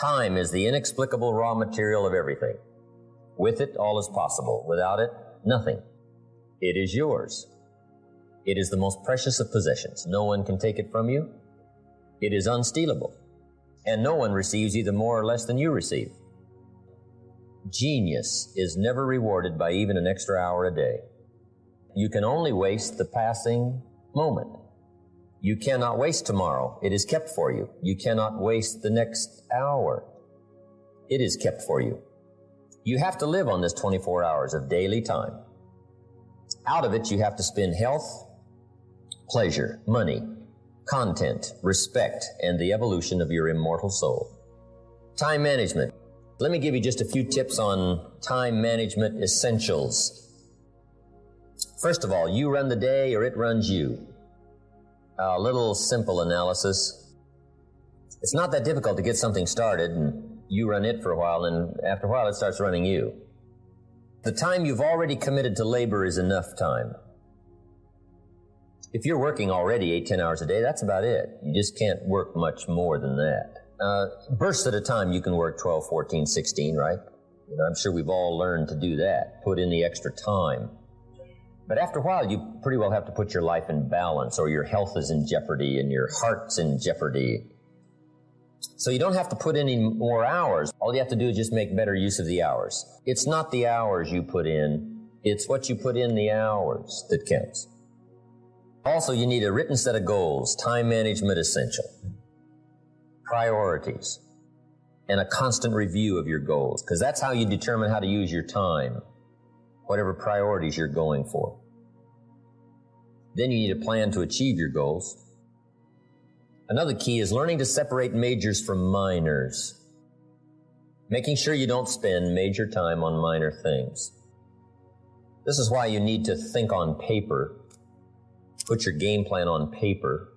Time is the inexplicable raw material of everything. With it, all is possible. Without it, nothing. It is yours. It is the most precious of possessions. No one can take it from you. It is unstealable. And no one receives either more or less than you receive. Genius is never rewarded by even an extra hour a day. You can only waste the passing moment. You cannot waste tomorrow. It is kept for you. You cannot waste the next hour. It is kept for you. You have to live on this 24 hours of daily time. Out of it, you have to spend health, pleasure, money, content, respect, and the evolution of your immortal soul. Time management. Let me give you just a few tips on time management essentials. First of all, you run the day or it runs you. A little simple analysis. It's not that difficult to get something started, and you run it for a while, and after a while it starts running you. The time you've already committed to labor is enough time. If you're working already 8-10 hours a day, that's about it. You just can't work much more than that. Bursts at a time, you can work 12, 14, 16, right? I'm sure we've all learned to do that, put in the extra time. But after a while, you pretty well have to put your life in balance, or your health is in jeopardy and your heart's in jeopardy. So you don't have to put any more hours. All you have to do is just make better use of the hours. It's not the hours you put in, it's what you put in the hours that counts. Also, you need a written set of goals, time management essential, priorities, and a constant review of your goals, because that's how you determine how to use your time, whatever priorities you're going for. Then you need a plan to achieve your goals. Another key is learning to separate majors from minors, making sure you don't spend major time on minor things. This is why you need to think on paper, put your game plan on paper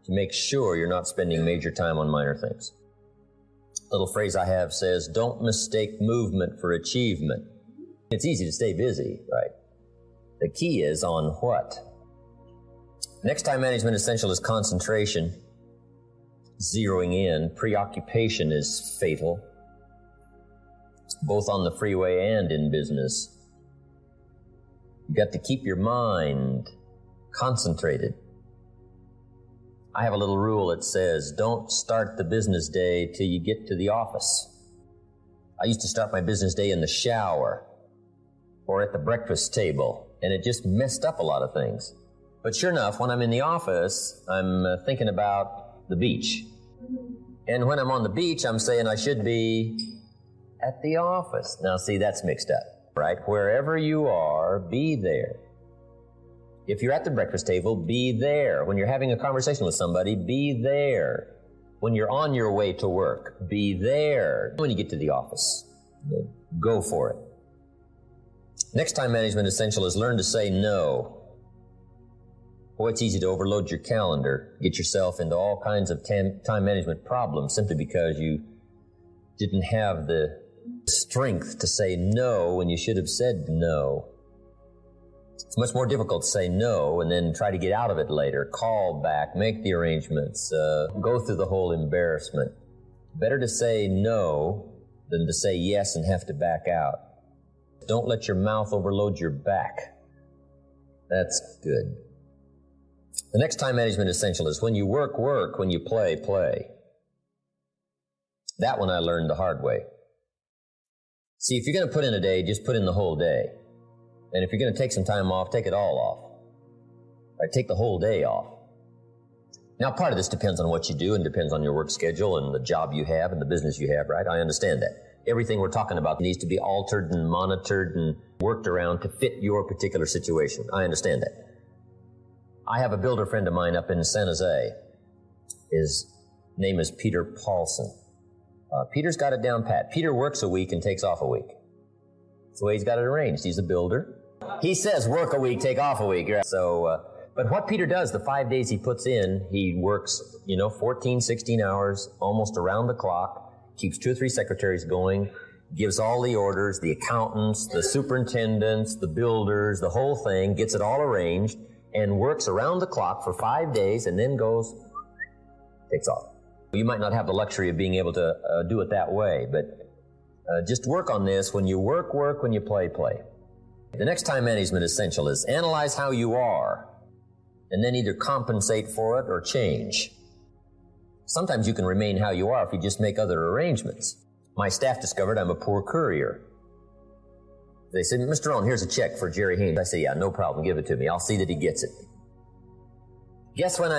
to make sure you're not spending major time on minor things. A little phrase I have says, don't mistake movement for achievement. It's easy to stay busy, right? The key is on what? Next time management essential is concentration, zeroing in. Preoccupation is fatal, both on the freeway and in business. You got to keep your mind concentrated. I have a little rule that says, don't start the business day till you get to the office. I used to start my business day in the shower or at the breakfast table, and it just messed up a lot of things. But sure enough, when I'm in the office, I'm thinking about the beach. And when I'm on the beach, I'm saying I should be at the office. Now, see, that's mixed up, right? Wherever you are, be there. If you're at the breakfast table, be there. When you're having a conversation with somebody, be there. When you're on your way to work, be there. When you get to the office, go for it. Next time management essential is learn to say no. Boy, it's easy to overload your calendar, get yourself into all kinds of time management problems simply because you didn't have the strength to say no when you should have said no. It's much more difficult to say no and then try to get out of it later, call back, make the arrangements, go through the whole embarrassment. Better to say no than to say yes and have to back out. Don't let your mouth overload your back. That's good. The next time management essential is when you work, work. When you play, play. That one I learned the hard way. See, if you're going to put in a day, just put in the whole day. And if you're going to take some time off, take it all off. Right? Take the whole day off. Now, part of this depends on what you do and depends on your work schedule and the job you have and the business you have, right? I understand that. Everything we're talking about needs to be altered and monitored and worked around to fit your particular situation. I understand that. I have a builder friend of mine up in San Jose. His name is Peter Paulson. Peter's got it down pat. Peter works a week and takes off a week. That's the way he's got it arranged. He's a builder. He says work a week, take off a week. Right? So, but what Peter does, the 5 days he puts in, he works, 14, 16 hours, almost around the clock, keeps 2 or 3 secretaries going, gives all the orders, the accountants, the superintendents, the builders, the whole thing, gets it all arranged, and works around the clock for 5 days and then goes, takes off. You might not have the luxury of being able to do it that way, but just work on this. When you work, work. When you play, play. The next time management essential is analyze how you are, and then either compensate for it or change. Sometimes you can remain how you are if you just make other arrangements. My staff discovered I'm a poor courier. They said, Mr. Rohn, here's a check for Jerry Haynes. I said, yeah, no problem, give it to me. I'll see that he gets it. Guess when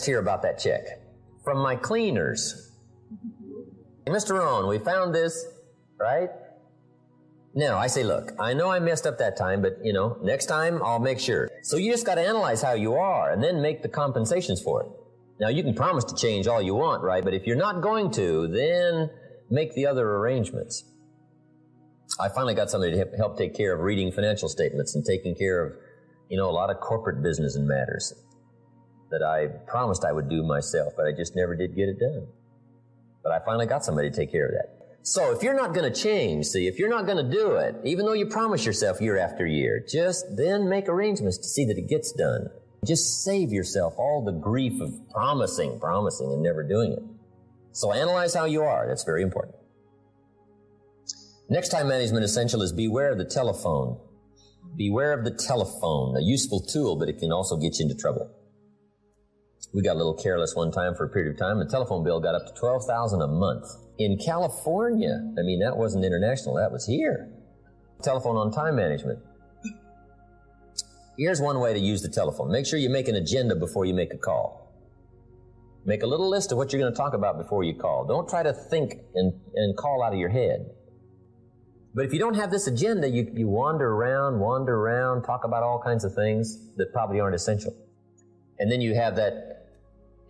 hear about that check from my cleaners. Mr. Rohn, we found this, right? No, I say, look, I know I messed up that time, but, next time I'll make sure. So you just got to analyze how you are and then make the compensations for it. Now, you can promise to change all you want, right? But if you're not going to, then make the other arrangements. I finally got somebody to help take care of reading financial statements and taking care of, a lot of corporate business and matters that I promised I would do myself, but I just never did get it done. But I finally got somebody to take care of that. So if you're not going to change, if you're not going to do it, even though you promise yourself year after year, just then make arrangements to see that it gets done. Just save yourself all the grief of promising and never doing it. So analyze how you are. That's very important. Next time management essential is beware of the telephone. Beware of the telephone, a useful tool, but it can also get you into trouble. We got a little careless one time for a period of time. The telephone bill got up to $12,000 a month. In California, that wasn't international, that was here. Telephone on time management. Here's one way to use the telephone. Make sure you make an agenda before you make a call. Make a little list of what you're going to talk about before you call. Don't try to think and call out of your head. But if you don't have this agenda, you wander around, talk about all kinds of things that probably aren't essential. And then you have that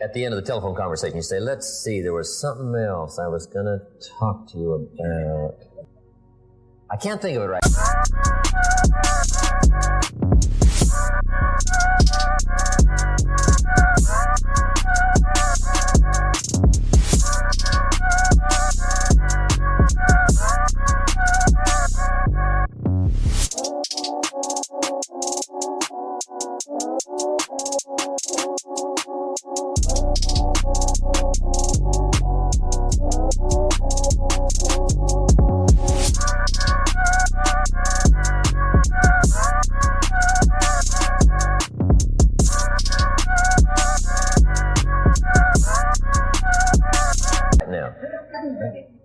at the end of the telephone conversation. You say, let's see, there was something else I was going to talk to you about. I can't think of it right now.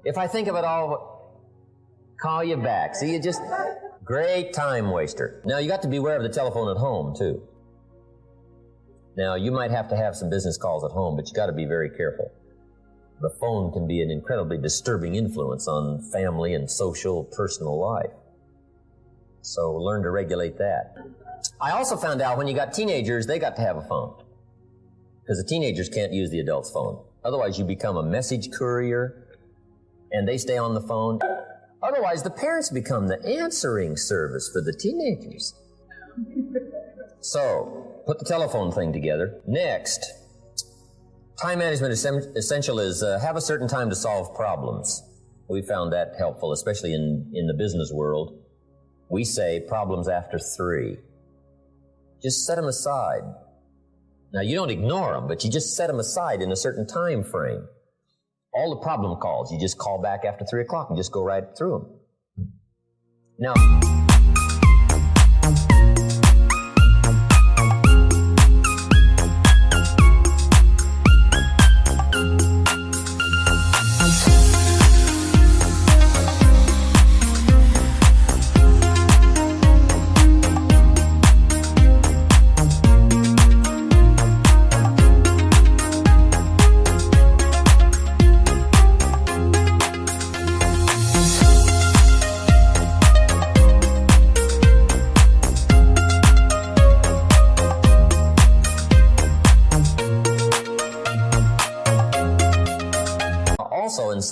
If I think of it all, call you back. See, you just, great time waster. Now, you got to beware of the telephone at home, too. Now, you might have to have some business calls at home, but you got to be very careful. The phone can be an incredibly disturbing influence on family and social, personal life. So learn to regulate that. I also found out when you got teenagers, they got to have a phone. Because the teenagers can't use the adult's phone. Otherwise, you become a message courier, and they stay on the phone. Otherwise, the parents become the answering service for the teenagers. So, put the telephone thing together. Next, time management essential is have a certain time to solve problems. We found that helpful, especially in the business world. We say problems after 3. Just set them aside. Now, you don't ignore them, but you just set them aside in a certain time frame. All the problem calls, you just call back after 3 o'clock and just go right through them. Now,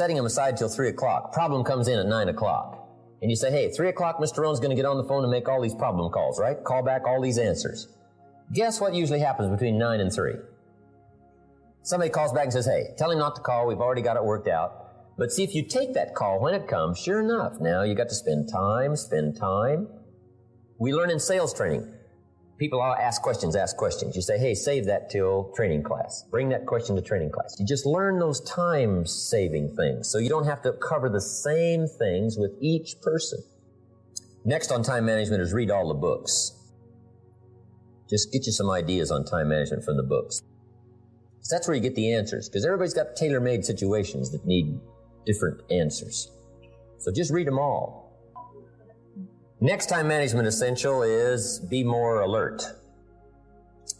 setting them aside till 3 o'clock. Problem comes in at 9 o'clock. And you say, hey, 3 o'clock, Mr. Rohn's going to get on the phone and make all these problem calls, right? Call back all these answers. Guess what usually happens between 9 and 3? Somebody calls back and says, hey, tell him not to call. We've already got it worked out. But see, if you take that call when it comes, sure enough, now you got to spend time. We learn in sales training. People ask questions. You say, hey, save that till training class. Bring that question to training class. You just learn those time-saving things so you don't have to cover the same things with each person. Next on time management is read all the books. Just get you some ideas on time management from the books. So that's where you get the answers, because everybody's got tailor-made situations that need different answers. So just read them all. Next time management essential is be more alert.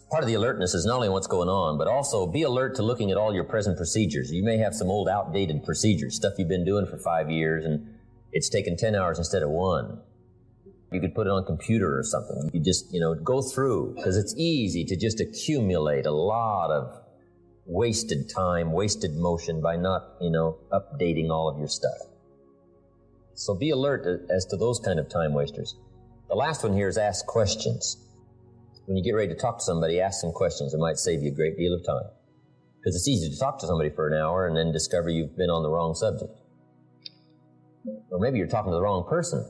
Part of the alertness is not only what's going on, but also be alert to looking at all your present procedures. You may have some old outdated procedures, stuff you've been doing for 5 years, and it's taken 10 hours instead of 1. You could put it on a computer or something. You just, go through, because it's easy to just accumulate a lot of wasted time, wasted motion by not, updating all of your stuff. So be alert as to those kind of time wasters. The last one here is ask questions. When you get ready to talk to somebody, ask some questions. It might save you a great deal of time. Because it's easy to talk to somebody for an hour and then discover you've been on the wrong subject. Or maybe you're talking to the wrong person.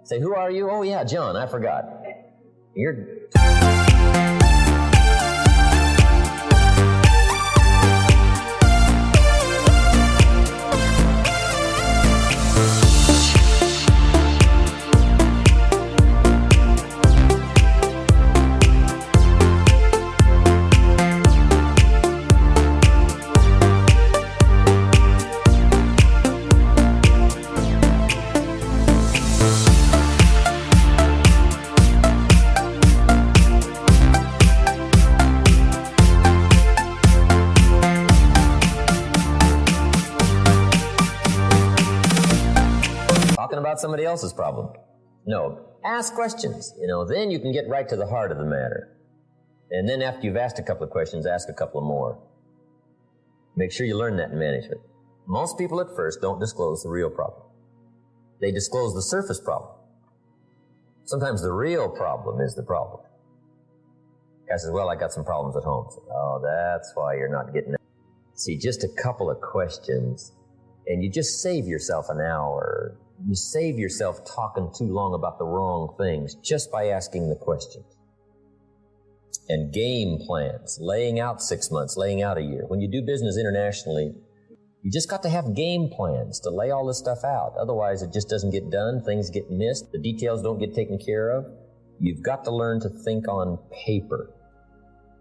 Say, who are you? Oh, yeah, John, I forgot. About somebody else's problem. No, ask questions, then you can get right to the heart of the matter. And then after you've asked a couple of questions, ask a couple of more. Make sure you learn that in management. Most people at first don't disclose the real problem. They disclose the surface problem. Sometimes the real problem is the problem. Guy says, well, I got some problems at home. So, oh, that's why you're not getting it. See, just a couple of questions, and you just save yourself an hour. You save yourself talking too long about the wrong things just by asking the questions. And game plans, laying out 6 months, laying out a year. When you do business internationally, you just got to have game plans to lay all this stuff out. Otherwise, it just doesn't get done. Things get missed. The details don't get taken care of. You've got to learn to think on paper.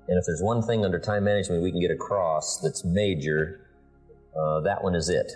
And if there's one thing under time management we can get across that's major, that one is it.